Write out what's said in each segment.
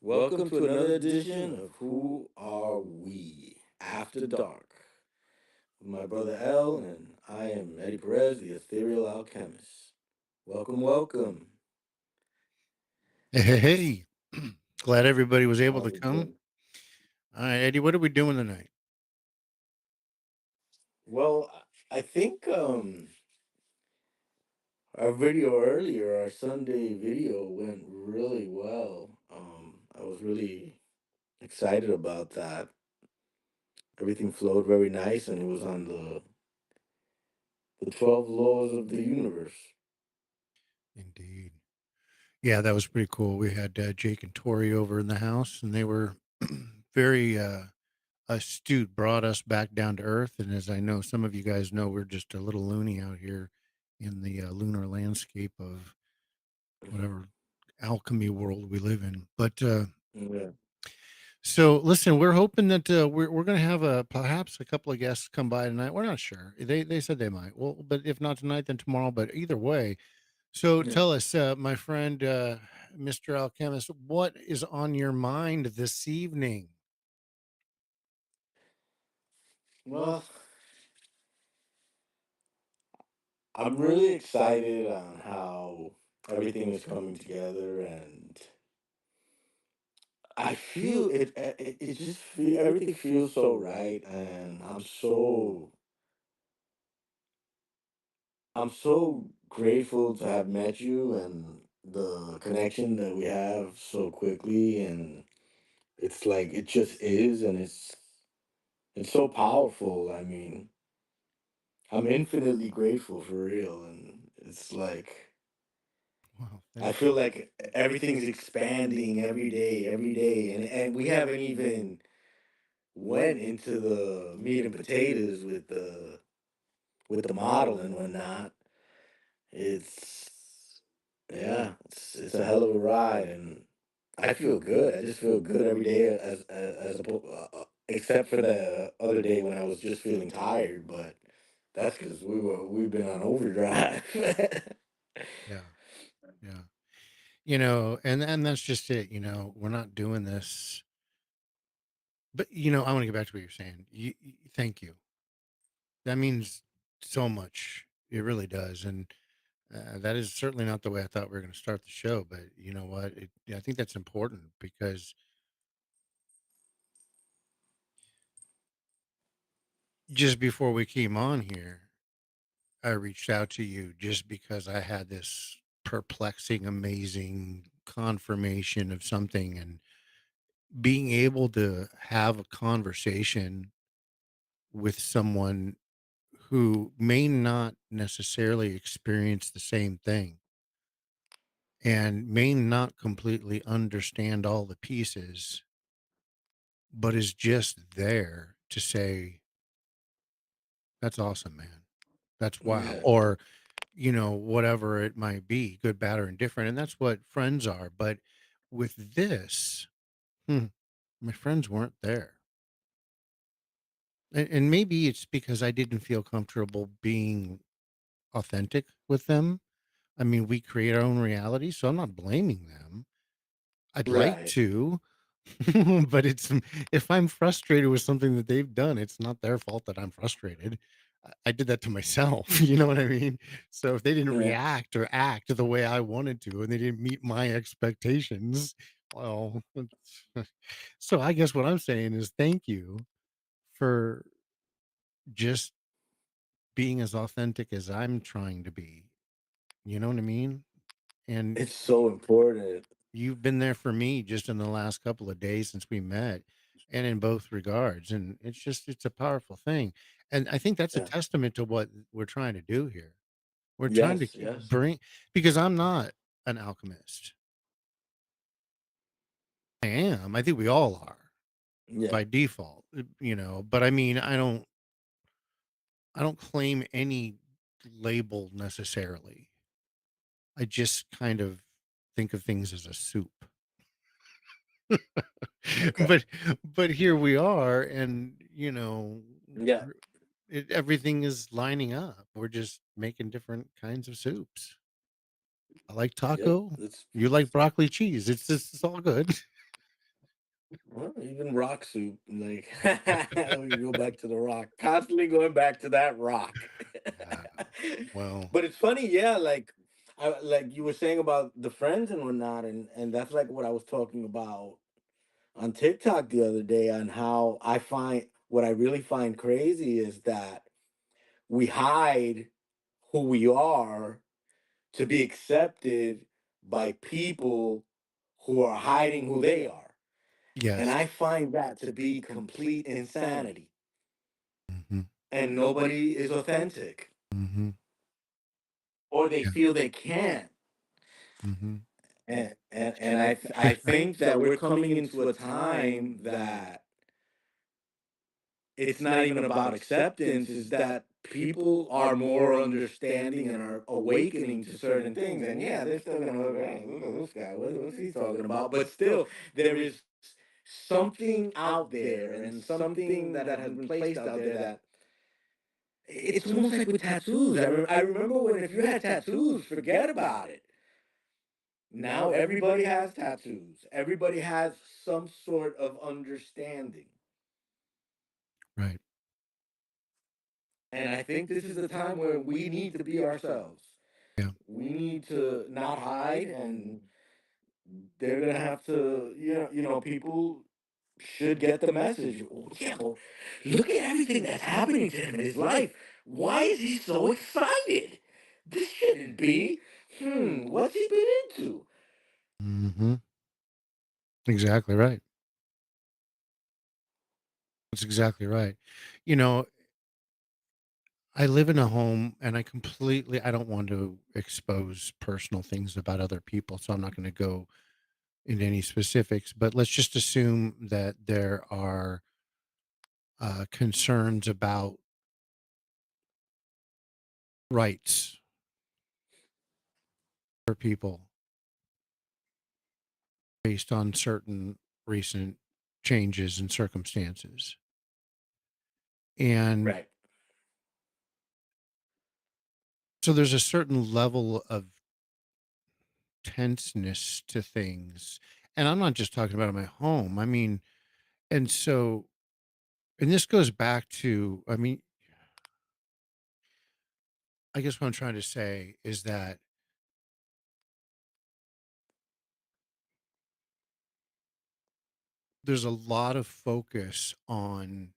Welcome to another edition of Who Are We After Dark with my brother L, and I am Eddie Perez, the Ethereal Alchemist. Welcome, welcome. Hey, hey, hey. Glad everybody was able to How's it come. been? All right, Eddie, what are we doing tonight? Well, I think our video earlier, our Sunday video, went really well. I was really excited about that. Everything flowed very nice, and it was on the 12 laws of the universe. Indeed. Yeah, that was pretty cool. We had Jake and Tori over in the house, and they were very astute, brought us back down to earth. And as I know, some of you guys know, we're just a little loony out here in the lunar landscape of whatever alchemy world we live in. But Yeah. so listen, we're hoping that we're going to have perhaps a couple of guests come by tonight. We're not sure. They said they might. Well, but if not tonight, then tomorrow. But either way, so Yeah. tell us, my friend, Mr. Alchemist, what is on your mind this evening? Well, I'm really excited on how everything is coming together, and I feel it just feel everything feels so right, and I'm so grateful to have met you and the connection that we have so quickly, and it's like it just is, and it's so powerful. I mean, I'm infinitely grateful for real, and it's like Wow, I thank feel you. like everything's expanding every day, and we haven't even went into the meat and potatoes with the model and whatnot. It's yeah, it's a hell of a ride, and I feel good. I just feel good every day, except for the other day when I was just feeling tired, but that's because we've been on overdrive. Yeah, yeah. And that's just it. We're not doing this, but I want to get back to what you're saying. Thank you. That means so much. It really does. And that is certainly not the way I thought we were going to start the show. But you know what? I think that's important because just before we came on here, I reached out to you just because I had this perplexing, amazing confirmation of something, and being able to have a conversation with someone who may not necessarily experience the same thing and may not completely understand all the pieces, but is just there to say, that's awesome, man. That's wow. Yeah, Or whatever it might be, good, bad, or indifferent. And that's what friends are. But with this, hmm, my friends weren't there. And maybe it's because I didn't feel comfortable being authentic with them. I mean, we create our own reality, so I'm not blaming them. I'd like right. to, but if I'm frustrated with something that they've done, it's not their fault that I'm frustrated. I did that to myself, you know what I mean? So if they didn't Yeah, react or act the way I wanted to, and they didn't meet my expectations, well, so I guess what I'm saying is thank you for just being as authentic as I'm trying to be. You know what I mean? And it's so important. you've been there for me just in the last couple of days since we met, and in both regards. And it's a powerful thing. And I think that's a Yeah. testament to what we're trying to do here. We're trying to Yes, yes. bring, because I'm not an alchemist. I am. I think we all are Yeah. by default, but I mean, I don't claim any label necessarily. I just kind of think of things as a soup. Okay. But here we are, and Yeah. r- everything is lining up. We're just making different kinds of soups. I like Yep. taco. It's You like broccoli cheese. It's all good. Well, even rock soup, like we go back to the rock, constantly going back to that rock. Uh, well, But it's funny, yeah, like you were saying about the friends and whatnot, and that's like what I was talking about on TikTok the other day on how I find what I really find crazy is that we hide who we are to be accepted by people who are hiding who they are. And yes. I find that to be complete insanity. Hmm. And nobody is authentic, Hmm. or they Yeah. feel they can't. Hmm. And I think that we're coming into a time that it's not even about acceptance, is that people are more understanding and are awakening to certain things. And yeah, they're still gonna look, hey, look at this guy, what's he talking about? But still, there is something out there and something that has been placed out there that it's almost like with tattoos. I remember when if you had tattoos, forget about it. Now everybody has tattoos. Everybody has some sort of understanding. Right. And I think this is the time where we need to be ourselves. Yeah. We need to not hide, and they're gonna have to, people should get the message. "Oh, yeah, well, look at everything that's happening to him in his life. Why is he so excited? This shouldn't be. What's he been into?" Hmm. Exactly right. That's exactly right. You know, I live in a home and I don't want to expose personal things about other people, so I'm not going to go into any specifics, but let's just assume that there are concerns about rights for people based on certain recent changes and circumstances. And Right. so there's a certain level of tenseness to things. And I'm not just talking about in my home. I mean, and so, and this goes back to, I mean, I guess what I'm trying to say is that there's a lot of focus on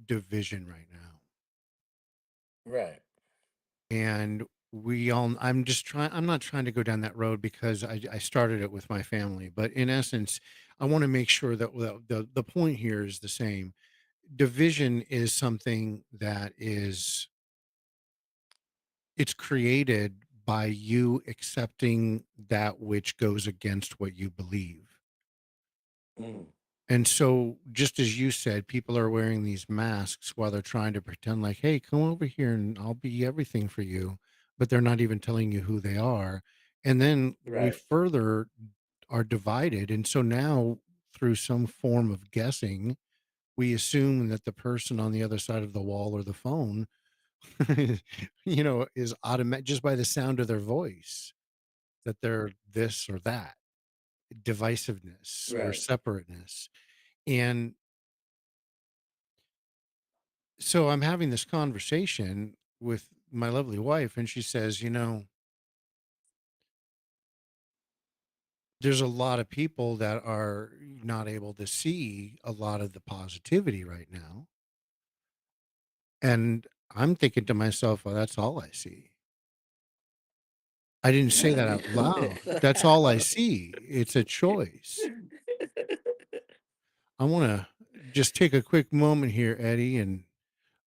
division right now. Right. And I'm not trying to go down that road because I started it with my family, but in essence, I want to make sure that the point here is the same. Division is something that is it's created by you accepting that which goes against what you believe. Mm. And so, just as you said, people are wearing these masks while they're trying to pretend like, hey, come over here and I'll be everything for you. But they're not even telling you who they are. And then we Right. further are divided. And so now, through some form of guessing, we assume that the person on the other side of the wall or the phone, is automatic just by the sound of their voice, that they're this or that, divisiveness or Right. separateness. And so I'm having this conversation with my lovely wife, and she says, there's a lot of people that are not able to see a lot of the positivity right now. And I'm thinking to myself, well, that's all I see. I didn't say Yeah, I that mean, out loud. That's all I see. It's a choice. I want to just take a quick moment here, Eddie, and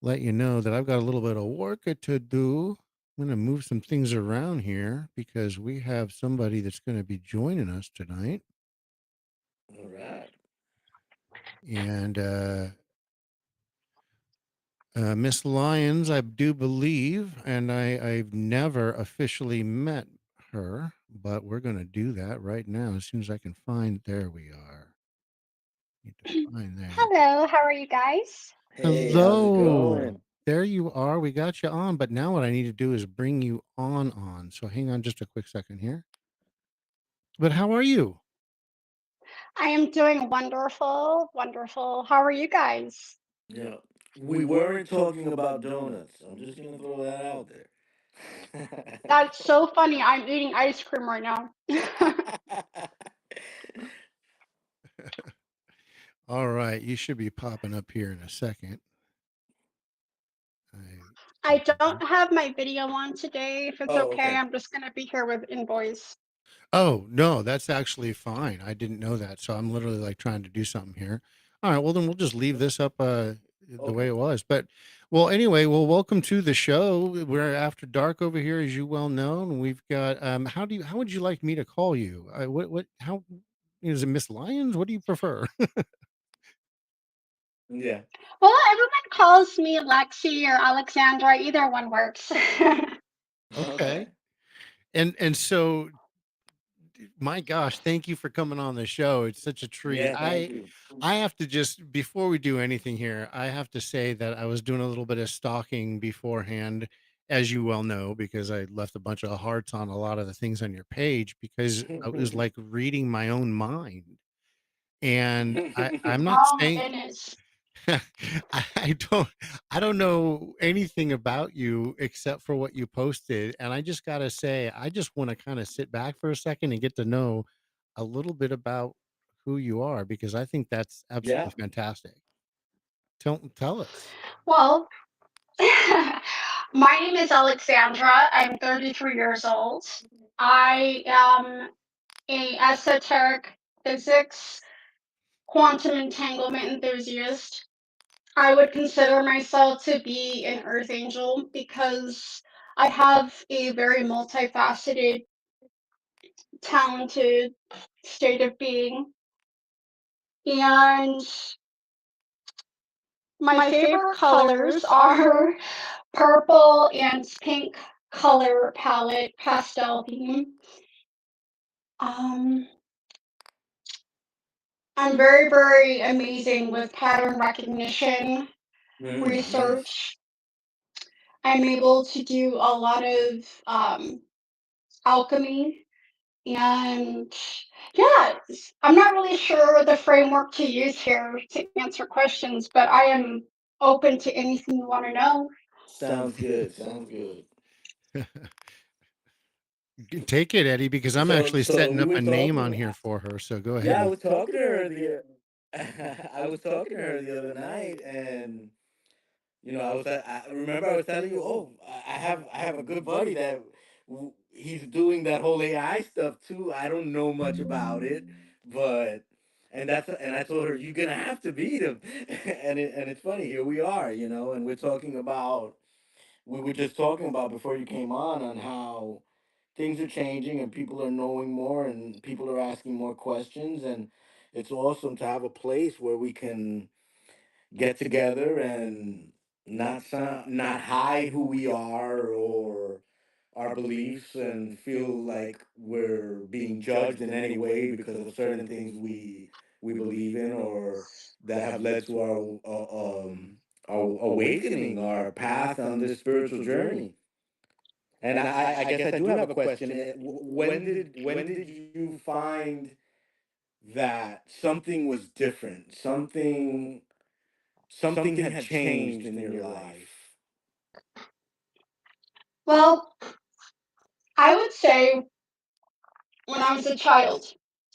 let you know that I've got a little bit of work to do. I'm going to move some things around here because we have somebody that's going to be joining us tonight. all right. And Miss Lyons, I do believe, and I've never officially met her, but we're going to do that right now as soon as I can find. There we are. Need to find there. Hello, how are you guys? Hey, how's it Hello. going? There you are. We got you on, but now what I need to do is bring you on. So hang on just a quick second here. But how are you? I am doing wonderful, wonderful. How are you guys? Yeah. We weren't talking about donuts. I'm just gonna throw that out That's so funny. I'm eating ice cream right now. there. All right, you should be popping up here in a second. I I don't have my video on today. If it's Oh, okay, okay. I'm just gonna be here with invoice. Oh, no, that's actually fine. I didn't know that. So I'm literally like trying to do something here. All right, well then we'll just leave this up the way Okay. it was. But well, anyway, well, welcome to the show. We're after dark over here, as you well know. And we've got how would you like me to call you? What how is it, Miss Lyons? What do you prefer? Yeah. Well, everyone calls me Lexi or Alexandra. Either one works. Okay. Okay. And so my gosh, thank you for coming on the show. It's such a treat. Yeah, thank you. I have to just before we do anything here, I have to say that I was doing a little bit of stalking beforehand, as you well know, because I left a bunch of hearts on a lot of the things on your page because I was like reading my own mind. And I'm not Oh my saying goodness. I don't I don't know anything about you except for what you posted. And I just gotta say, I just want to kind of sit back for a second and get to know a little bit about who you are because I think that's absolutely Yeah. fantastic. Tell us. Well, my name is Alexandra. I'm 33 years old. I am a esoteric physics quantum entanglement enthusiast. I would consider myself to be an earth angel because I have a very multifaceted, talented state of being. And my favorite colors are purple and pink color palette, pastel theme. Um, I'm very, very amazing with pattern recognition, Nice. research. I'm able to do a lot of alchemy and yeah, I'm not really sure the framework to use here to answer questions, but I am open to anything you want to know. Sounds good. Sounds good. Take it, Eddie, because I'm So actually so setting we up were a name on talking. here for her. So go ahead Yeah, I and was talking to her the I was talking to her the other night, and I remember I was telling you, oh, I have a good buddy that he's doing that whole AI stuff too. I don't know much about it, but and I told her you're gonna have to beat him, and it's funny. Here we are, and we're talking about we were just talking about before you came on how things are changing and people are knowing more and people are asking more questions, and it's awesome to have a place where we can get together and not hide who we are or our beliefs and feel like we're being judged in any way because of certain things we believe in or that have led to our awakening, our path on this spiritual journey. And I guess I do have a question. When did you find that something was different, something had changed in your life? Well, I would say when I was a child.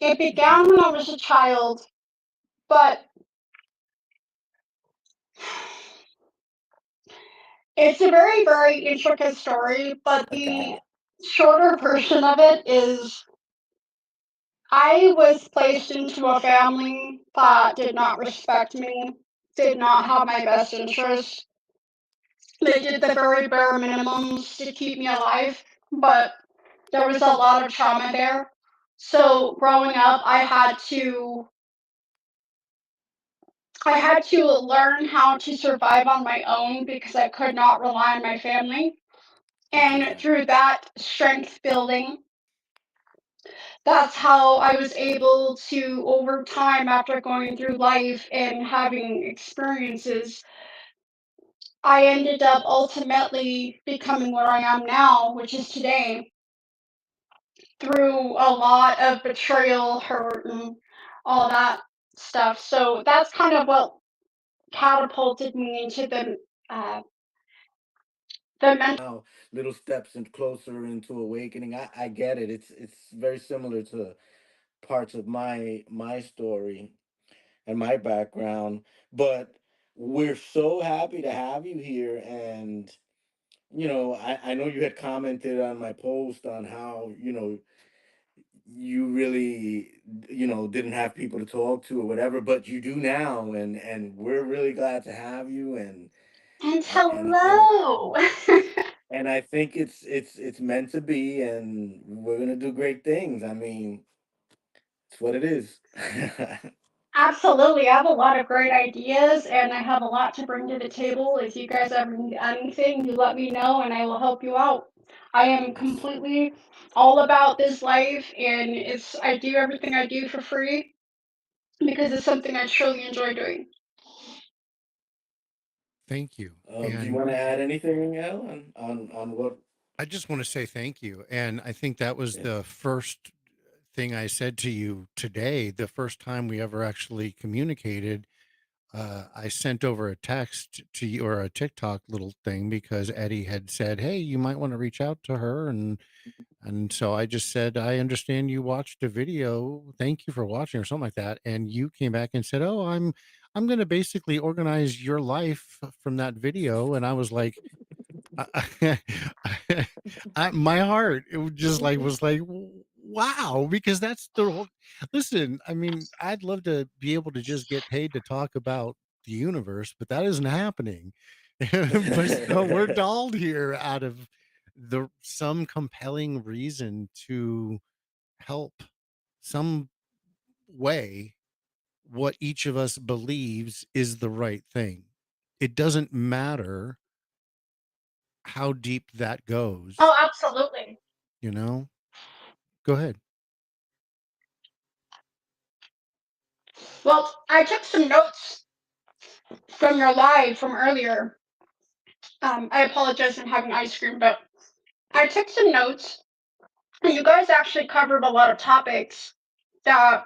It began when I was a child, but it's a very, very intricate story. But Okay. the shorter version of it is I was placed into a family that did not respect me, did not have my best interest. They did the very bare minimums to keep me alive, but there was a lot of trauma there. So growing up, I had to learn how to survive on my own because I could not rely on my family. And Okay. through that strength building, that's how I was able to, over time, after going through life and having experiences, I ended up ultimately becoming where I am now, which is today. through a lot of betrayal, hurt, and all that stuff. So that's kind of what catapulted me into the mental. Now, little steps and closer into awakening. I get it. It's very similar to parts of my story and my background, but we're so happy to have you here. And I know you had commented on my post on how you really didn't have people to talk to or whatever, but you do now, and we're really glad to have you. And And hello. and I think it's meant to be, and we're gonna do great things. I mean, it's what it is. Absolutely. I have a lot of great ideas and I have a lot to bring to the table. If you guys ever need anything, you let me know and I will help you out. I am Yes. completely all about this life and I do everything I do for free because it's something I truly enjoy doing. Thank you. Do you And want to add anything, El, on what? I just want to say thank you. And I think that was Yeah. the first thing I said to you today, the first time we ever actually communicated. I sent over a text to you or a TikTok little thing because Eddie had said, "Hey, you might want to reach out to her," and so I just said, "I understand you watched a video. Thank you for watching," or something like that. And you came back and said, "Oh, I'm going to basically organize your life from that video," and I was like, I, my heart it was just like wow, because that's the whole listen. I mean, I'd love to be able to just get paid to talk about the universe, but that isn't happening. But so we're dolled here out of the some compelling reason to help some way what each of us believes is the right thing. It doesn't matter how deep that goes, Oh, absolutely. you know? Go ahead. Well, I took some notes from your live from earlier. I apologize for having ice cream, but I took some notes and you guys actually covered a lot of topics that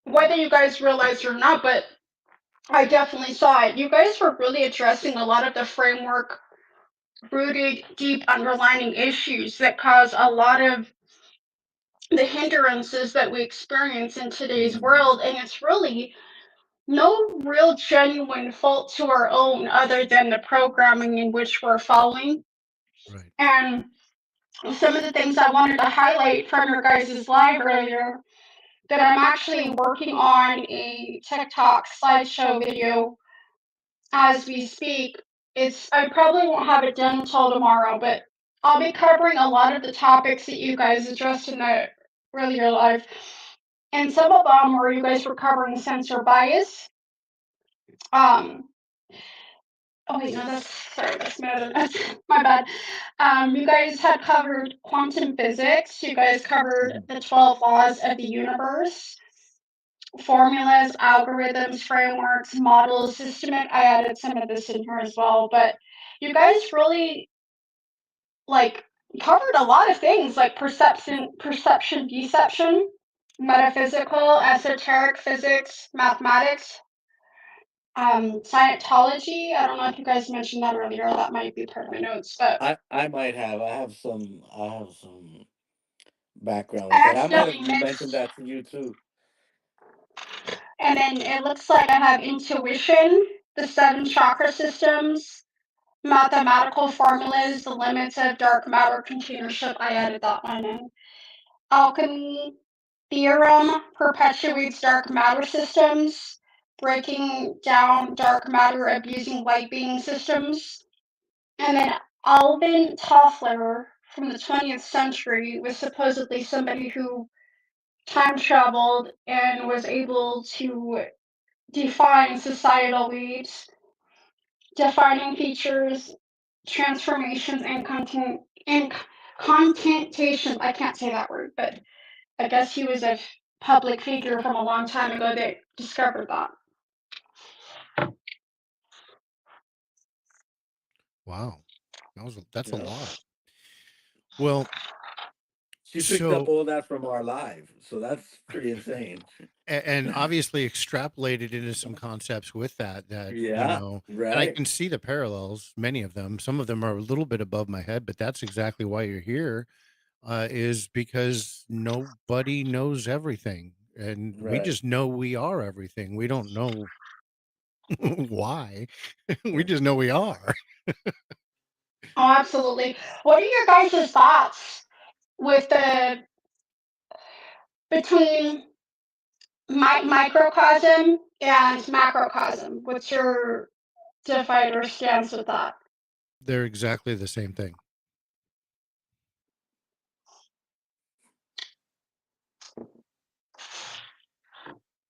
whether you guys realized or not, but I definitely saw it. You guys were really addressing a lot of the framework rooted deep underlying issues that cause a lot of the hindrances that we experience in today's Mhm. world. And it's really no real genuine fault to our own other than the programming in which we're following. Right. And some of the things I wanted to highlight from your guys' live earlier that I'm actually working on a TikTok slideshow video as we speak. I probably won't have it done until tomorrow, but I'll be covering a lot of the topics that you guys addressed in the earlier live. And some of them where you guys were covering sensor bias. Um, oh wait, no, that's my bad. You guys had covered quantum physics. You guys covered Mhm. the 12 laws of the universe, formulas, algorithms, frameworks, models, systemic. I added some of this in here as well, but you guys really like covered a lot of things like perception, deception, metaphysical, esoteric physics, mathematics, Scientology. I don't know if you guys mentioned that earlier. That might be part of my notes, but I might have. I have some background with I that. I might accidentally have mentioned mixed. that to you too. And then it looks like I have intuition, the seven chakra systems, mathematical formulas, the limits of dark matter containership. I added that one in. Alchemy theorem perpetuates dark matter systems, breaking down dark matter abusing light beam systems. And then Alvin Toffler from the 20th century was supposedly somebody who time traveled and was able to define societal leads, defining features, transformations, and contentation. I can't say that word, but I guess he was a public figure from a long time ago that discovered that. Wow. That's a Yeah. lot. Well, She picked up So, all that from our live, so that's pretty insane. and obviously extrapolated into some concepts with that, Yeah, and I right, can see the parallels, many of them. Some of them are a little bit above my head, but that's exactly why you're here, is because nobody knows everything. And we right. just know we are everything. We don't know why. We just know we are. Oh, absolutely. What are your guys' thoughts with the between microcosm and macrocosm? What's your divider stance with that? They're exactly the same thing.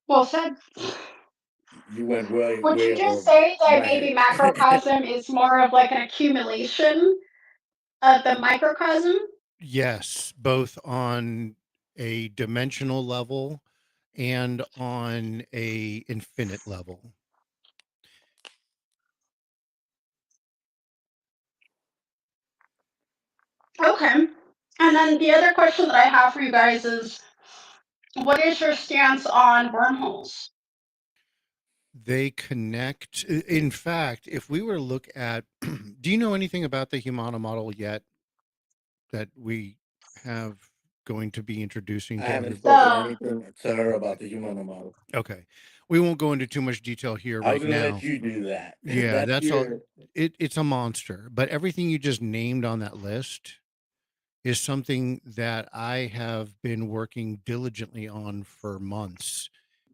Well said. You went way, Would way you just above say that my maybe head. macrocosm is more of like an accumulation of the microcosm? Yes, both on a dimensional level and on a infinite level. Okay. And then the other question that I have for you guys is what is your stance on wormholes? They connect. In fact, if we were to look at, do you know anything about the Humana model yet that we have going to be introducing I to haven't everybody? spoken The anything to her about the human model. Okay. We won't go into too much detail here I was right gonna let now. you do that. Yeah, That's that's all. your. It's a monster, but everything you just named on that list is something that I have been working diligently on for months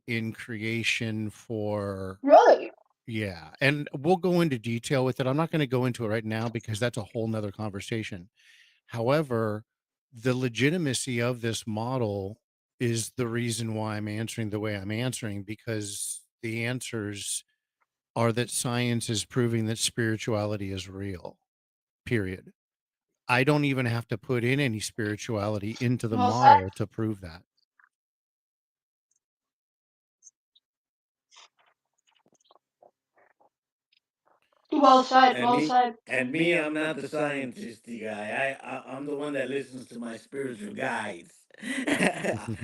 in creation for. really? Yeah, and we'll go into detail with it. I'm not going to go into it right now because that's a whole nother conversation. However, the legitimacy of this model is the reason why I'm answering the way I'm answering, because the answers are that science is proving that spirituality is real, period. I don't even have to put in any spirituality into the Well said. model to prove that. Well said. And Well me, said. I'm not the scientisty guy. I'm the one that listens to my spiritual guides.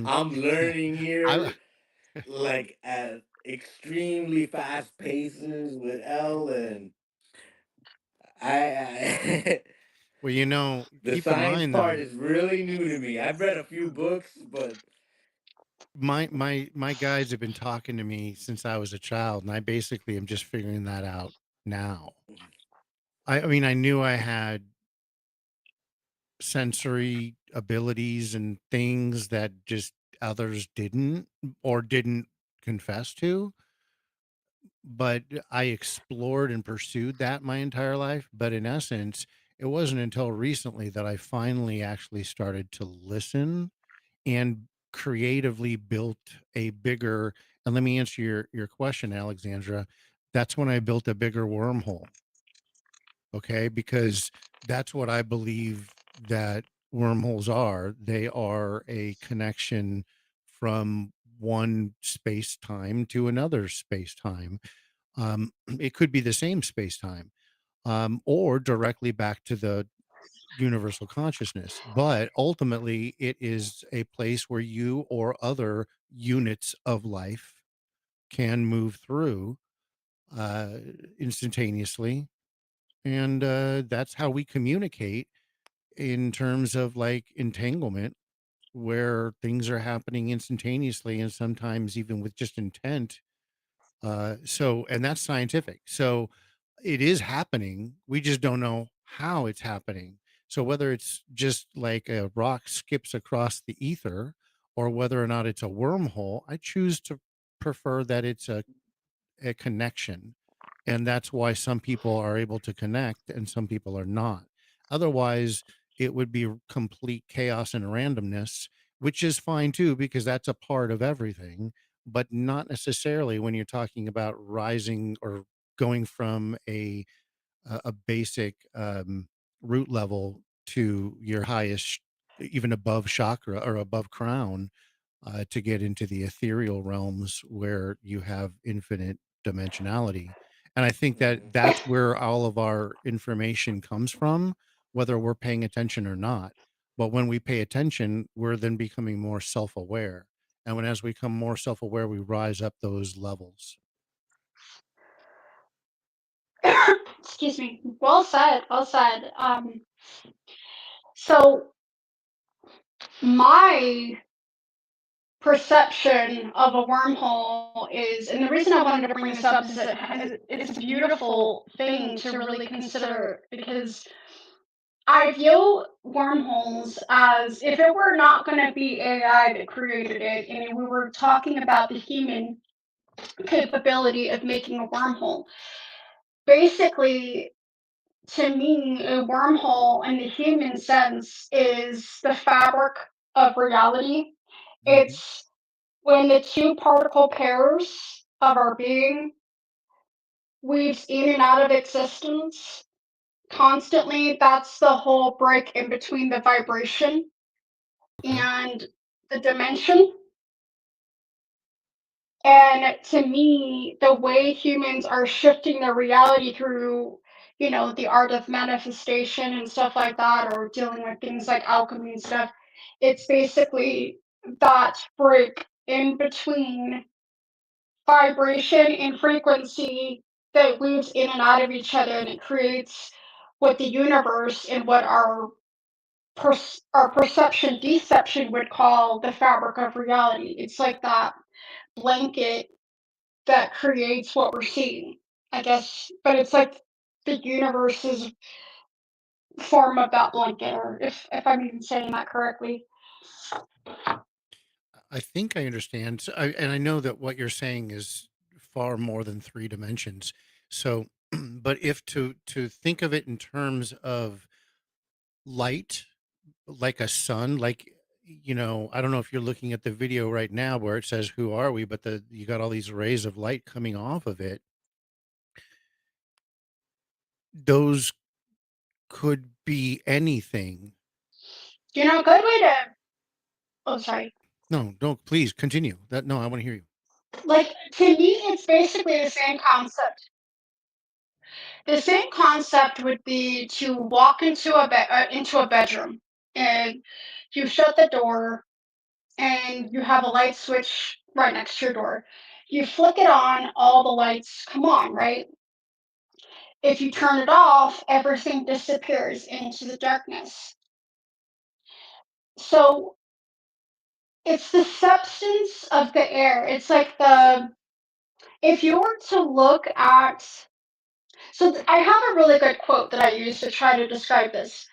I'm learning I here, like at extremely fast paces with Elle, and I well, the keep in science mind part though, is really new to me. I've read a few books, but my guides have been talking to me since I was a child, and I basically am just figuring that out now. I mean, I knew I had sensory abilities and things that just others didn't or didn't confess to, but I explored and pursued that my entire life. But in essence, it wasn't until recently that I finally actually started to listen and creatively built a bigger, and let me answer your question, Alexandra. That's when I built a bigger wormhole. Okay, because that's what I believe that wormholes are. They are a connection from one space time to another space time. It could be the same space time, or directly back to the universal consciousness. But ultimately, it is a place where you or other units of life can move through uh, instantaneously. And that's how we communicate in terms of like entanglement, where things are happening instantaneously and sometimes even with just intent. And that's scientific. So it is happening. We just don't know how it's happening. So whether it's just like a rock skips across the ether or whether or not it's a wormhole, I choose to prefer that it's a connection. And that's why some people are able to connect and some people are not. Otherwise, it would be complete chaos and randomness, which is fine too, because that's a part of everything, but not necessarily when you're talking about rising or going from a basic root level to your highest, even above chakra or above crown, to get into the ethereal realms where you have infinite dimensionality. And I think that Mhm. that's where all of our information comes from, whether we're paying attention or not. But when we pay attention, we're then becoming more self-aware. And as we become more self-aware, we rise up those levels. Excuse me. Well said. Well said. So my perception of a wormhole is, and the reason I wanted to bring this up is that it's a beautiful thing to really consider, because I view wormholes as, if it were not going to be AI that created it, and we were talking about the human capability of making a wormhole, basically, to me, a wormhole in the human sense is the fabric of reality. Mhm. It's when the two particle pairs of our being weaves in and out of existence constantly. That's the whole break in between the vibration Okay. and the dimension. And to me, the way humans are shifting their reality through, the art of manifestation and stuff like that, or dealing with things like alchemy and stuff, it's basically that break in between vibration and frequency that weaves in and out of each other, and it creates what the universe and what our perception deception would call the fabric of reality. It's like that blanket that creates what we're seeing, I guess. But it's like the universe's form of that blanket, or if I'm even saying that correctly. I think I understand. And I know that what you're saying is far more than three dimensions. So, but if to think of it in terms of light, like a sun, like, I don't know if you're looking at the video right now where it says "Who are we?" but you got all these rays of light coming off of it. Those could be anything. A good way to. Oh, sorry. No, don't, please continue. No, I want to hear you. Like, to me, it's basically the same concept. The same concept would be to walk into a bedroom, and you shut the door, and you have a light switch right next to your door. You flick it on, all the lights come on, right? If you turn it off, everything disappears into the darkness. So it's the substance of the air. It's like if you were to look at, I have a really good quote that I use to try to describe this.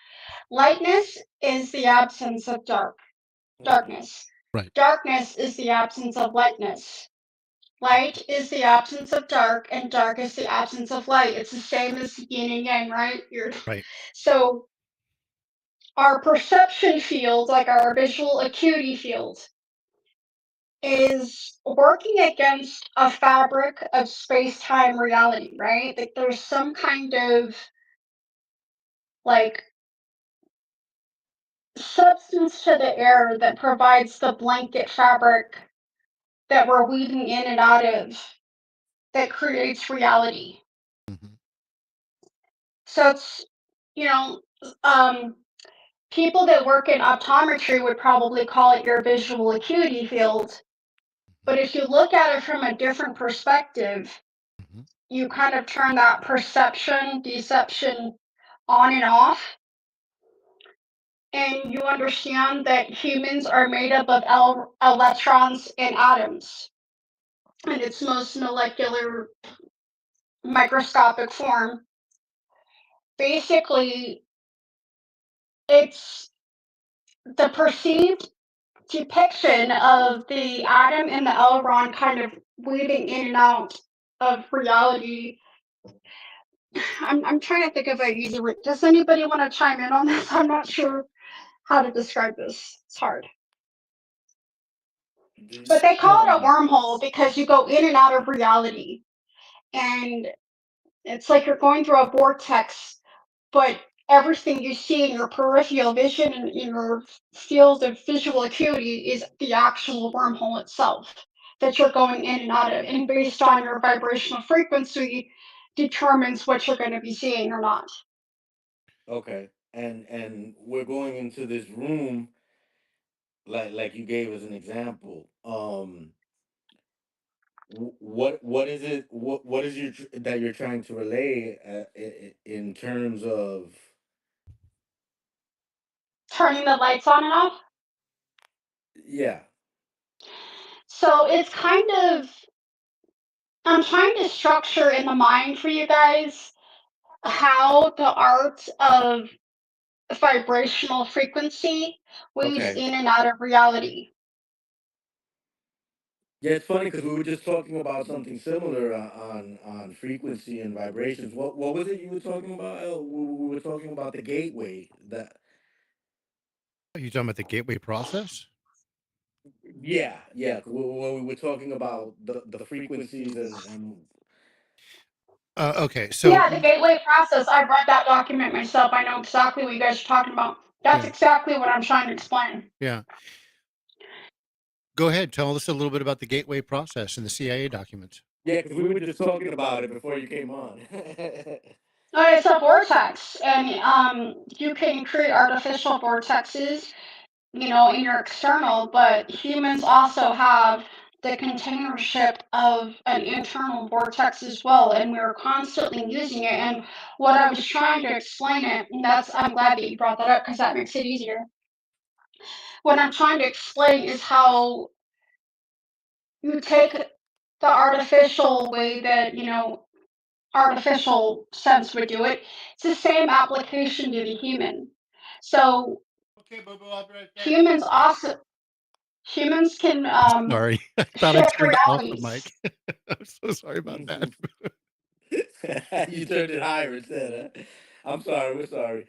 Lightness is the absence of darkness. Right. Darkness is the absence of lightness. Light is the absence of dark, and dark is the absence of light. It's the same as yin and yang, right? Right. So our perception field, like our visual acuity field, is working against a fabric of space-time reality, right? Like there's some kind of like substance to the air that provides the blanket fabric that we're weaving in and out of that creates reality. Hmm. So it's, you know, um, people that work in optometry would probably call it your visual acuity field. But if you look at it from a different perspective, Hmm. you kind of turn that perception, deception on and off, and you understand that humans are made up of electrons and atoms in its most molecular, microscopic form. Basically, it's the perceived depiction of the atom and the electron kind of weaving in and out of reality. I'm trying to think of an easy way. Does anybody want to chime in on this? I'm not sure how to describe this. It's hard. But This they call it a wormhole because you go in and out of reality. And it's like you're going through a vortex, but everything you see in your peripheral vision and in your field of visual acuity is the actual wormhole itself that you're going in and out of. And based on your vibrational frequency, determines what you're going to be seeing or not. okay. and we're going into this room, like you gave as an example. What is it? What is that you're trying to relay, in terms of? Turning the lights on and off. Yeah. So it's kind of, I'm trying to structure in the mind for you guys how the art of vibrational frequency weaves Okay. in and out of reality. Yeah, it's funny because we were just talking about something similar, on frequency and vibrations. What was it you were talking about? We were talking about the gateway. That Are you talking about the gateway process? Yeah, yeah. When we were talking about the frequencies and Okay, so Yeah, the gateway process. I read that document myself. I know exactly what you guys are talking about. That's yeah, exactly what I'm trying to explain. yeah. Go ahead, tell us a little bit about the gateway process in the CIA documents. yeah, because we were just talking about it before you came on. It's a vortex, and you can create artificial vortexes, in your external, but humans also have the containership of an internal vortex as well, and we're constantly using it. And what I was trying to explain it, and I'm glad that you brought that up because that makes it easier. What I'm trying to explain is how you take the artificial way that, artificial sense would do it. It's the same application to the human. So Okay, boo boo, I'll be right there. humans also humans can Sorry, I thought I shift turned off the realities. mic. I'm so sorry about that. You turned it higher instead. Huh? I'm sorry. We're sorry.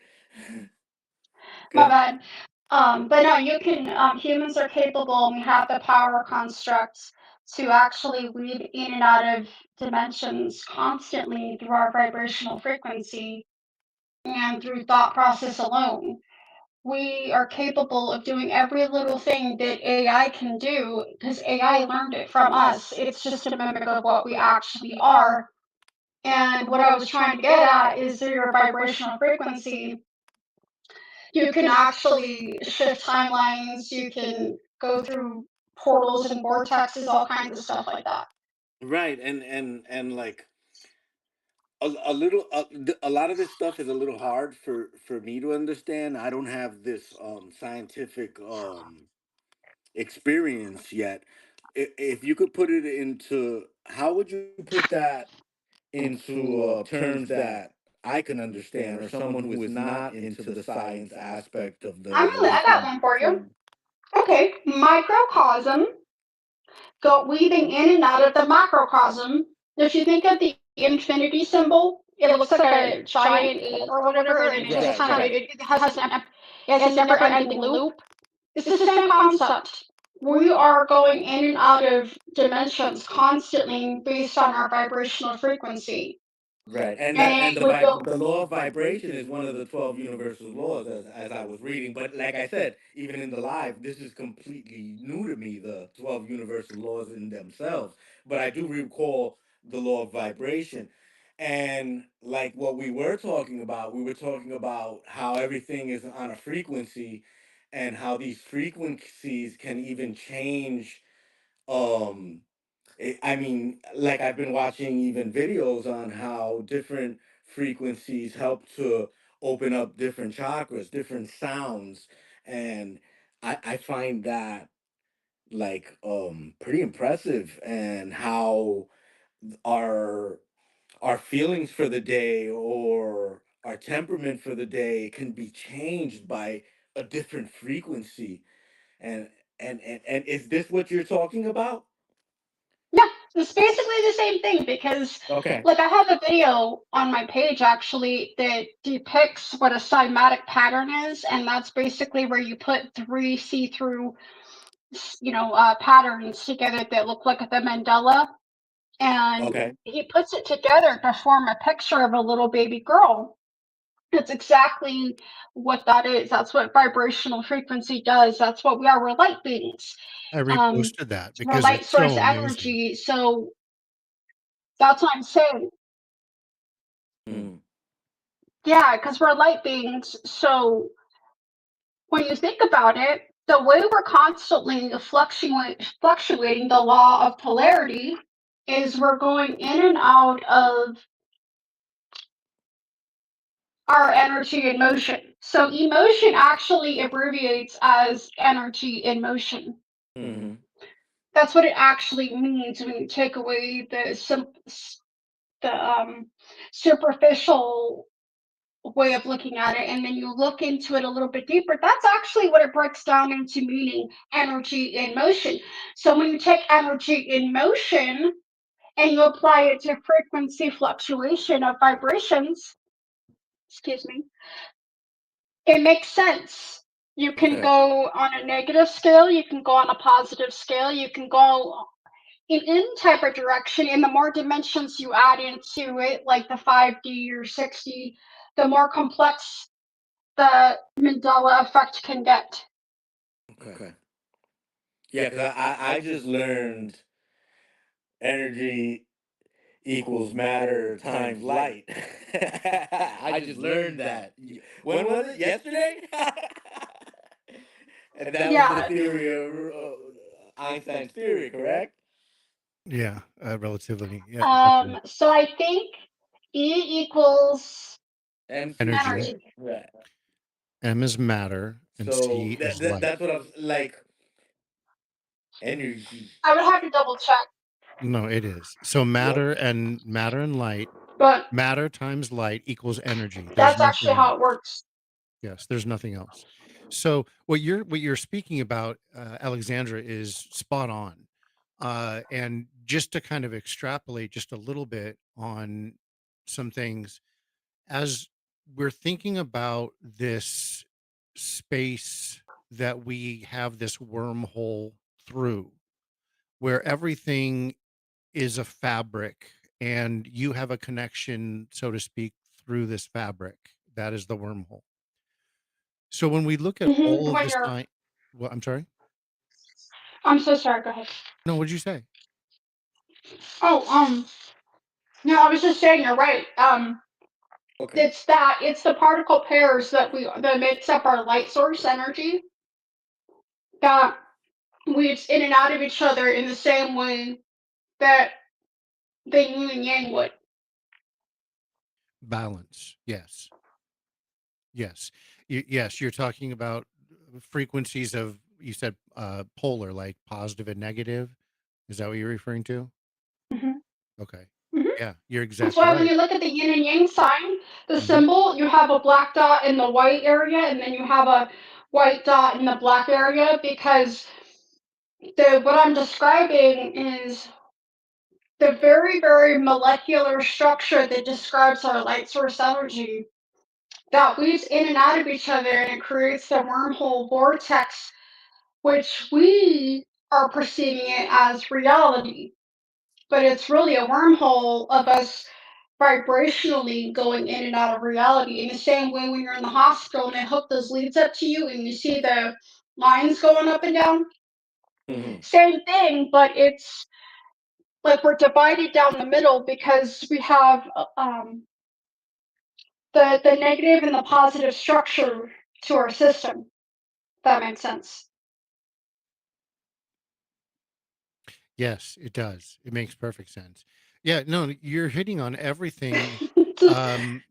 My Good. bad. But no, you can. Humans are capable, and we have the power constructs to actually weave in and out of dimensions constantly through our vibrational frequency and through thought process alone. We are capable of doing every little thing that AI can do because AI learned it from us. It's just a mimic of what we actually are. And what I was trying to get at is through your vibrational frequency, you can actually shift timelines, you can go through portals and vortexes, all kinds of stuff like that. Right, and like a little, a lot of this stuff is a little hard for me to understand. I don't have this scientific experience yet. If you could put it into, how would you put that into terms that I can understand, or someone who is not into the science aspect of I got one for you. Okay, microcosm, go weaving in and out of the macrocosm. If you think of the infinity symbol, it looks like a giant eight or whatever, and it just Right, kind of right. it has a never ending loop. It's the same concept. We are going in and out of dimensions constantly based on our vibrational frequency. Right, and And we go, the law of vibration is one of the 12 universal laws, as I was reading. But like I said, even in the live, this is completely new to me. The 12 universal laws in themselves, but I do recall the law of vibration, and like what we were talking about how everything is on a frequency, and how these frequencies can even change. Um, I mean, like I've been watching even videos on how different frequencies help to open up different chakras, different sounds, and I find that like pretty impressive, and how our our feelings for the day or our temperament for the day can be changed by a different frequency. And and is this what you're talking about? yeah, it's basically the same thing because, Okay. like, I have a video on my page actually that depicts what a cymatic pattern is, and that's basically where you put three see-through, patterns together that look like the mandala, and Okay. he puts it together to form a picture of a little baby girl. That's exactly what that is. That's what vibrational frequency does. That's what we are. We're light beings. I Um, reposted that we're because light it's source so amazing. energy. So that's what I'm saying. Mm. Yeah, because we're light beings. So when you think about it, the way we're constantly fluctuating the law of polarity is we're going in and out of our energy in motion. So emotion actually abbreviates as energy in motion. Mm-hmm. That's what it actually means when you take away the superficial way of looking at it and then you look into it a little bit deeper. That's actually what it breaks down into, meaning energy in motion. So when you take energy in motion and you apply it to frequency fluctuation of vibrations, excuse me, it makes sense. You can Okay. go on a negative scale, you can go on a positive scale, you can go in any type of direction. And the more dimensions you add into it, like the 5D or 6D, the more complex the Mandela effect can get. Okay. Yeah, because I just learned energy equals matter times light. I just learned that. When was it? Yesterday? And that was the Yeah. theory of Einstein's theory, correct? Yeah, relatively. Yeah, definitely. So I think E equals MC, Energy. right? energy. Right. M is matter, and So C is light. that's what I was like. Energy. I would have to double check, No, it is. So What? matter and light, but matter times light equals energy. There's that's actually nothing how else. it works. Yes, there's nothing else. So what you're speaking about, Alexandra, is spot on. And just to kind of extrapolate just a little bit on some things, as we're thinking about this space that we have this wormhole through, where everything is a fabric and you have a connection, so to speak, through this fabric. That is the wormhole. So when we look at all of When the you're, sign, well, I'm sorry. I'm so sorry. Go ahead. No, what'd you say? Oh, no, I was just saying you're right. Okay. It's the particle pairs that makes up our light source energy that weaves in and out of each other in the same way that the yin and yang would. Balance. Yes. Yes. Yes. You're talking about frequencies of, you said polar, like positive and negative. Is that what you're referring to? Hmm. Okay. Hmm. Yeah, you're That's exactly why when right. you look at the yin and yang sign, the Hmm. symbol, you have a black dot in the white area, and then you have a white dot in the black area, because what I'm describing is the very, very molecular structure that describes our light source energy that weaves in and out of each other, and it creates the wormhole vortex, which we are perceiving it as reality. But it's really a wormhole of us vibrationally going in and out of reality. In the same way, when you're in the hospital and they hook those leads up to you and you see the lines going up and down, Hmm. same thing, but it's like we're divided down the middle because we have the negative and the positive structure to our system. If that makes sense. Yes, it does. It makes perfect sense. Yeah, no, you're hitting on everything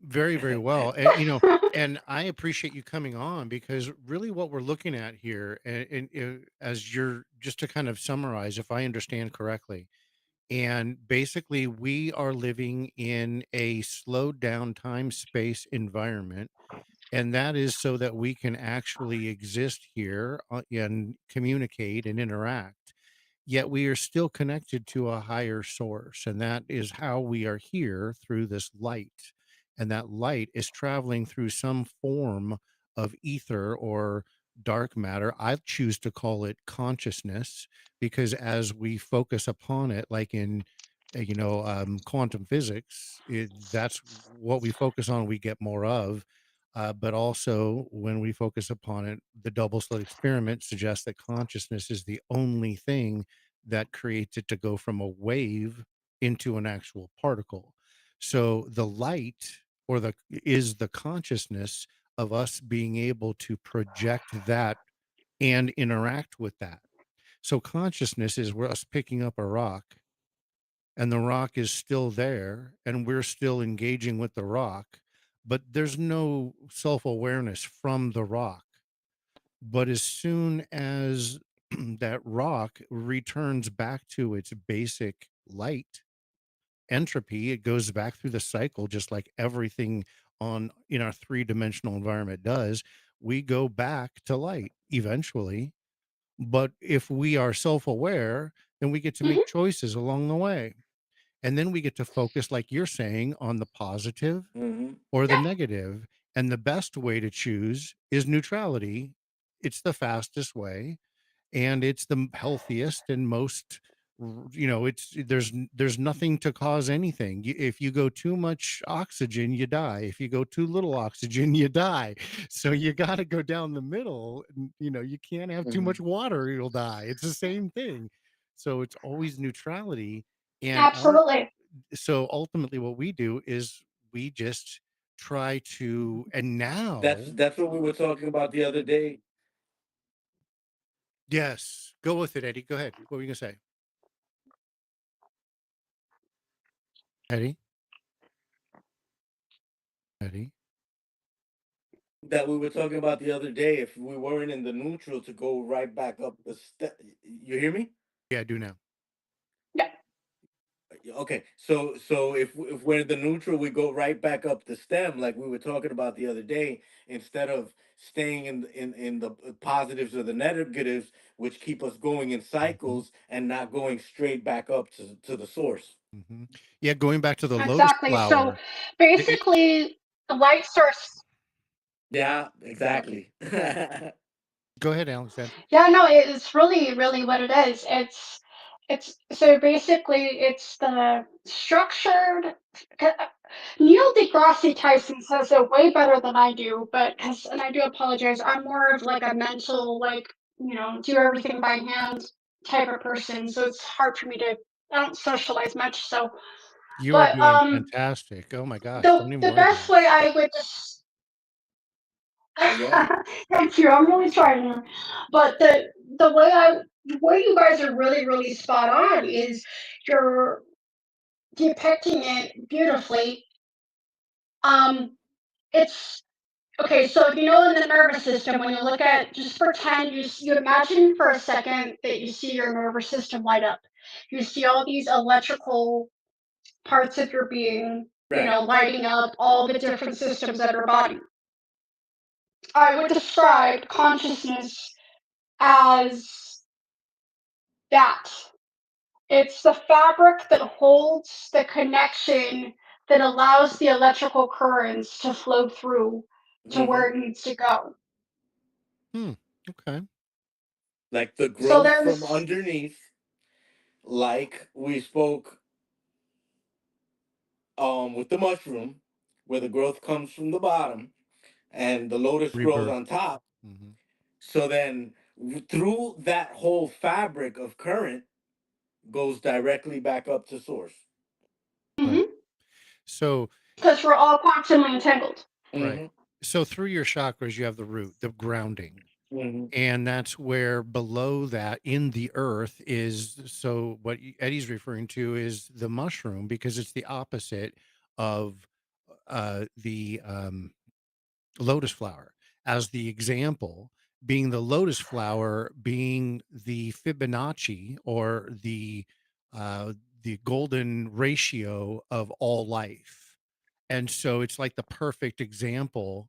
very, very well. And and I appreciate you coming on, because really what we're looking at here, and as you're, just to kind of summarize, if I understand correctly, and basically we are living in a slowed down time space environment, and that is so that we can actually exist here, and communicate and interact, yet we are still connected to a higher source, and that is how we are here through this light, and that light is traveling through some form of ether or dark matter. I choose to call it consciousness, because as we focus upon it, like in quantum physics, that's what we focus on, we get more of. But also, when we focus upon it, the double slit experiment suggests that consciousness is the only thing that creates it to go from a wave into an actual particle. So the light or is the consciousness of us being able to project that and interact with that. So consciousness is us picking up a rock, and the rock is still there and we're still engaging with the rock, but there's no self-awareness from the rock. But as soon as that rock returns back to its basic light entropy, it goes back through the cycle just like everything on in our three-dimensional environment does. We go back to light eventually, but if we are self-aware, then we get to Mhm. make choices along the way. And then we get to focus, like you're saying, on the positive Hmm. or the Yeah. negative. And the best way to choose is neutrality. It's the fastest way, and it's the healthiest and most it's there's nothing to cause anything. If you go too much oxygen, you die. If you go too little oxygen, you die. So you got to go down the middle. You can't have too Hmm. much water, you'll die. It's the same thing. So it's always neutrality. And our Absolutely. so ultimately what we do is we just try to, and That's now, that's what we were talking about the other day. yes, go with it, Eddie. Go ahead. What were you gonna say, Eddie? Eddie? That we were talking about the other day. If we weren't in the neutral, to go right back up the step. You hear me? Yeah, I do now. Yeah. Okay, so if we're in the neutral, we go right back up the stem, like we were talking about the other day, instead of staying in the positives or the negatives, which keep us going in Mhm, cycles and not going straight back up to the source. mhm. Yeah, going back to the lotus Exactly. So flower. It basically, the light source. Yeah, exactly. Go ahead, Alexandra. Yeah, no, it's really, really what it is. It's so basically it's the structured. Neil deGrasse Tyson says it way better than I do, but and I do apologize. I'm more of like a mental, like do everything by hand type of person, so it's hard for me to. I don't socialize much, so You are but doing fantastic. Oh my gosh, the don't even the worry best about it. way I would just Yeah. thank you. I'm really trying here. But the way I where you guys are really, really spot on is you're depicting it beautifully. Um it's okay, so if you know in the nervous system, when you look at just pretend you imagine for a second that you see your nervous system light up. You see all these electrical parts of your being, Right. lighting up all the different systems of your body. I would describe consciousness as that. It's the fabric that holds the connection that allows the electrical currents to flow through to Hmm. where it needs to go. Hmm. Okay. Like the So growth from there's underneath, like we spoke with the mushroom, where the growth comes from the bottom and the lotus grows Rebirth. on top. Hmm. So then, through that whole fabric of current, goes directly back up to source. Right. So, because we're all quantumly entangled. right. Hmm. So through your chakras, you have the root, the grounding. Hmm. And that's where below that in the earth is, so what Eddie's referring to is the mushroom, because it's the opposite of the lotus flower. As the example, being the lotus flower being the Fibonacci, or the golden ratio of all life. And so it's like the perfect example.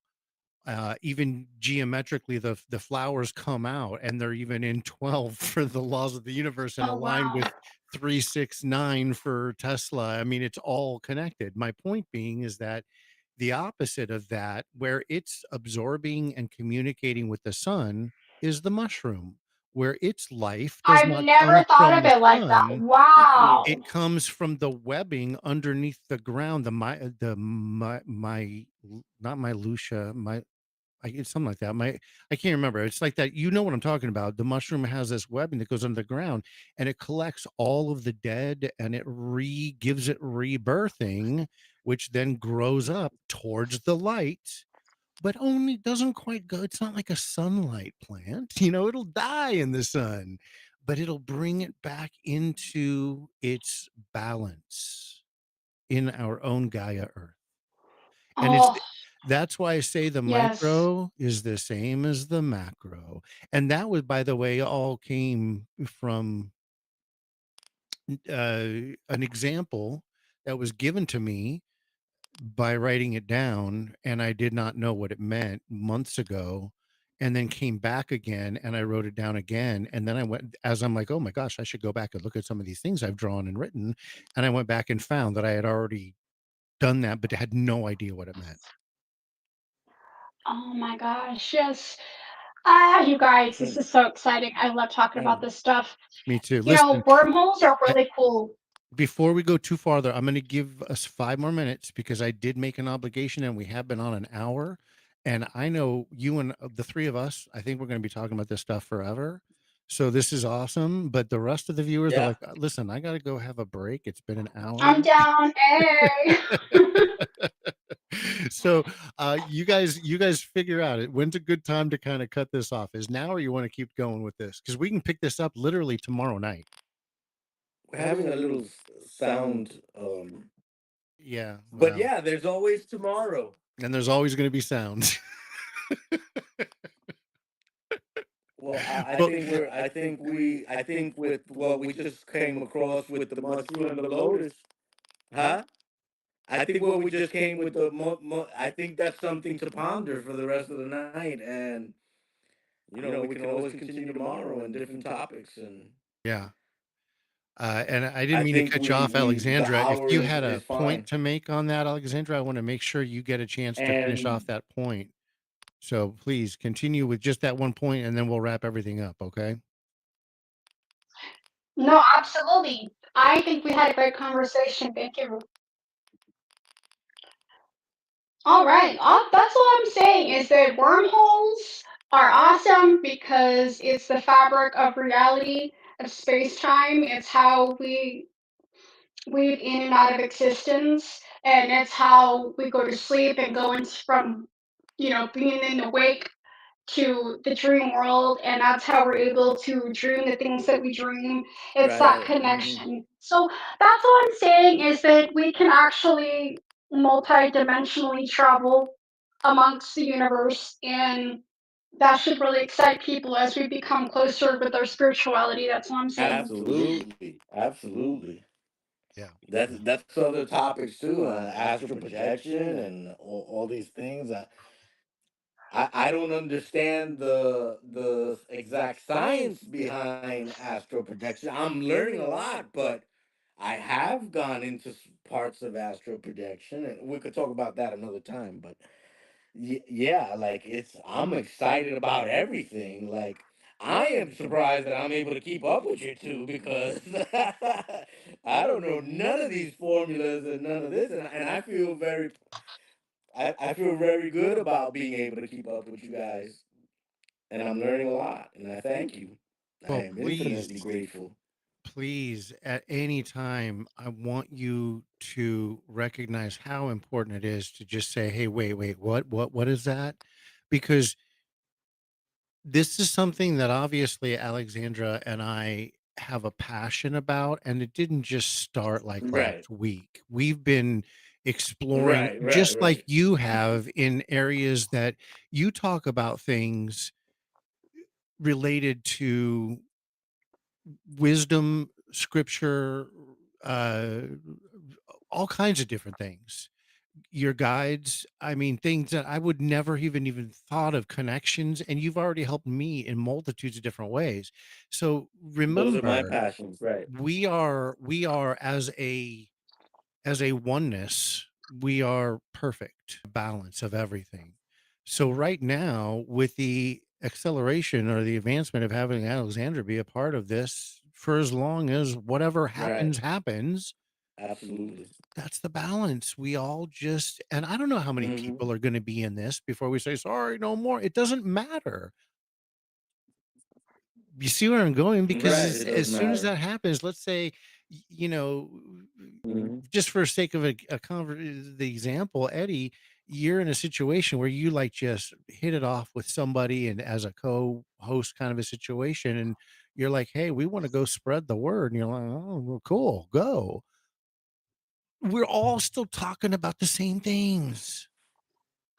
Even geometrically, the flowers come out, and they're even in 12 for the laws of the universe, and Oh aligned wow. with 369 for Tesla. I mean, it's all connected. My point being is that the opposite of that, where it's absorbing and communicating with the sun, is the mushroom, where its life does I've not never come thought from of the it like that. sun. Wow. It comes from the webbing underneath the ground, not my Lucia, it's something like that. I can't remember. It's like that. You know what I'm talking about. The mushroom has this webbing that goes under the ground, and it collects all of the dead, and it gives it rebirthing, which then grows up towards the light, but only doesn't quite go. It's not like a sunlight plant, it'll die in the sun, but it'll bring it back into its balance in our own Gaia Earth. And Oh, that's why I say the yes. micro is the same as the macro. And that was, by the way, all came from an example that was given to me by writing it down, and I did not know what it meant months ago, and then came back again and I wrote it down again. And then I went, as I'm like, oh my gosh, I should go back and look at some of these things I've drawn and written. And I went back and found that I had already done that, but had no idea what it meant. Oh my gosh, yes. Ah, you guys, this Hmm. is so exciting. I love talking about Hmm. this stuff. Me too. You know, Listen, wormholes are really cool. before we go too farther, I'm going to give us 5 more minutes because I did make an obligation and we have been on an hour. And I know you and the three of us, I think we're going to be talking about this stuff forever. So this is awesome. But the rest of the viewers, they're Yeah. like, listen, I got to go have a break. It's been an I'm hour. down. Hey. So you guys figure out it. When's a good time to kind of cut this off? Is now or you want to keep going with this? Because we can pick this up literally tomorrow night. We're having a little sound. Yeah. But Well, yeah, there's always tomorrow. and there's always going to be sounds. Well, I But think I think with what we just came across with the mushroom and the lotus, huh? I think what we just came with I think that's something to ponder for the rest of the night, and we can always continue tomorrow and different topics, and yeah. And I didn't I mean to think cut you off, the Alexandra. If hour you had is a point fine, to make on that, Alexandra, I want to make sure you get a chance to finish off and that point. So please continue with just that one point, and then we'll wrap everything up. Okay. No, absolutely. I think we had a great conversation. Thank you. All right. That's all I'm saying is that wormholes are awesome because it's the fabric of reality, of space time. It's how we weave in and out of existence, and it's how we go to sleep and go in from, being in the wake to the dream world, and that's how we're able to dream the things that we dream. It's that right. connection. So that's all I'm saying is that we can actually multi-dimensionally travel amongst the universe, and that should really excite people as we become closer with our spirituality. That's all I'm saying. Absolutely, absolutely. Yeah. Yeah. That's other topics too, astral projection and all these things. I don't understand the exact science behind astral projection. I'm learning a lot, but I have gone into parts of astral projection, and we could talk about that another time. But yeah, like I'm excited about everything. Like I am surprised that I'm able to keep up with you two because I don't know none of these formulas and none of this, and I feel very good about being able to keep up with you guys, and I'm learning a lot, and I thank you. I Well, am please, infinitely grateful. please, at any time, I want you to recognize how important it is to just say, "Hey, wait, what is that?" Because this is something that obviously Alexandra and I have a passion about, and it didn't just start like Right, last week. We've been exploring, right, right, just like right, you have, in areas that you talk about things related to wisdom, scripture, uh, all kinds of different things. Your guides, I mean, things that I would never even thought of, connections, and you've already helped me in multitudes of different ways. So those are my remember, passions, right. we are as a oneness, we are perfect balance of everything. So right now, with the acceleration or the advancement of having Alexandra be a part of this for as long as whatever Right, happens, absolutely. that's the balance. We all just, and I don't know how many Hmm. people are going to be in this before we say sorry, no more. It doesn't matter. You see where I'm going? Because Right, it as doesn't soon as matter. that happens, let's say, y- you know, just for sake of the example, Eddie, you're in a situation where you like just hit it off with somebody and as a co-host kind of a situation, and you're like, hey, we want to go spread the word. And you're like, oh, well, cool, go. We're all still talking about the same things.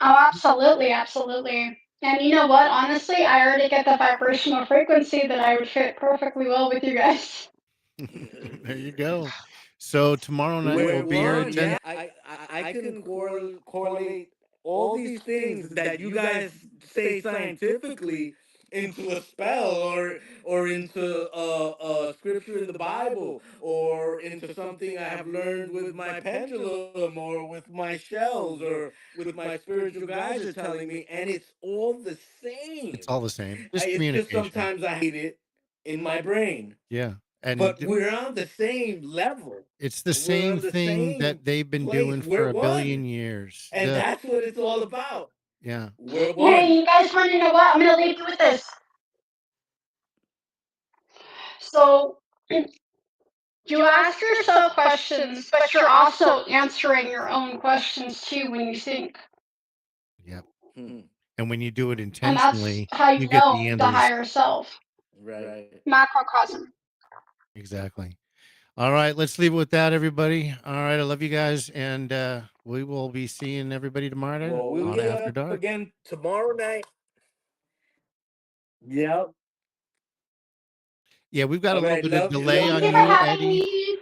Oh, absolutely, absolutely. And you know what? Honestly, I already get the vibrational frequency that I would fit perfectly well with you guys. There you go. So tomorrow night will We're be your one, attend. yeah. I can correlate all these things that you guys say scientifically into a spell or into a scripture in the Bible or into something I have learned with my pendulum or with my shells or with my spiritual guides are telling me, and it's all the It's same. all the same. Just It's just communication. sometimes I hate it in my brain, Yeah. And but we're on the same level. it's the We're same on the thing same that they've been place. doing for We're a one. billion years. And that's what it's all about. Yeah. We're Hey, one. you guys want to know what? I'm going to leave you with this. So, you ask yourself questions, but you're also answering your own questions too when you think. Yep. Hmm. And when you do it And that's intentionally, how you you get the know the answers. higher self, Right. macrocosm. Exactly. All right, let's leave it with that, everybody. All right, I love you guys, and we will be seeing everybody tomorrow night Well, we'll on get After up Dark. again tomorrow night. Yep. Yeah, we've got a All little right. bit of Love you. delay Love Thank you on you for you, guys. having Eddie. me.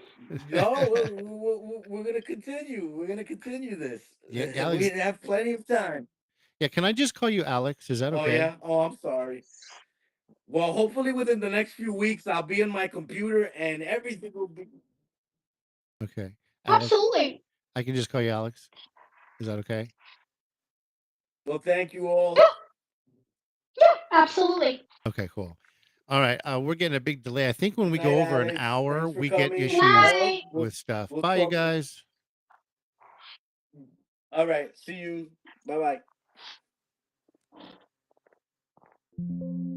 No, we're gonna continue. We're gonna continue this. Yeah, We Alex. have plenty of time. Yeah, can I just call you Alex? Is that Oh okay? yeah. Oh, I'm sorry. Well, hopefully within the next few weeks, I'll be in my computer and everything will be. Okay. Alex, Absolutely. I can just call you Alex. Is that okay? Well, thank you all. Yeah, yeah, absolutely. Okay, cool. All right, we're getting a big delay. I think when we Night, go over an Alex. hour, Thanks for we get coming. Good issues Well, night. with stuff. we'll Bye, you talk. guys. All right. See you. Bye bye.